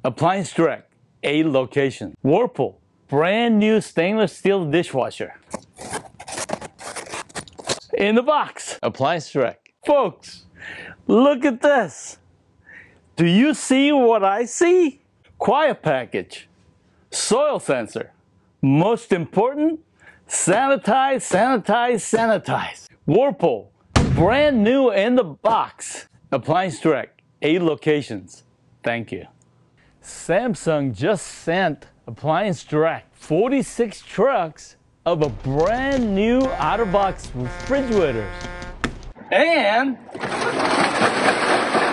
Appliance Direct, 8 locations. Whirlpool, brand new stainless steel dishwasher. In the box, Appliance Direct. Folks, look at this. Do you see what I see? Quiet package, soil sensor. Most important, sanitize, sanitize, sanitize. Whirlpool, brand new in the box. Appliance Direct, 8 locations. Thank you. Samsung just sent Appliance Direct 46 trucks of a brand new out-of-box refrigerators. And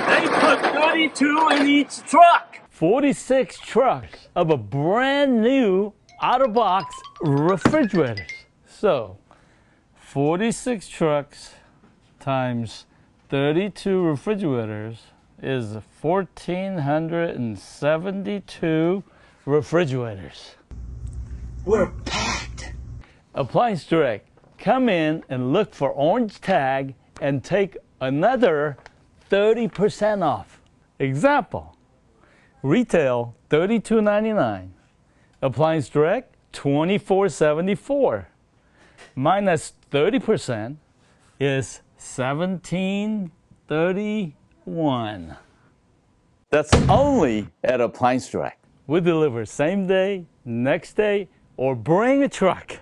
they put 32 in each truck. 46 trucks of a brand new out-of-box refrigerators. So, 46 trucks times 32 refrigerators is 1,472 refrigerators. We're packed. Appliance Direct, come in and look for orange tag and take another 30% off. Example, retail $32.99. Appliance Direct, $24.74. Minus 30% is $17.31. That's only at Appliance Direct. We deliver same day, next day, or bring a truck.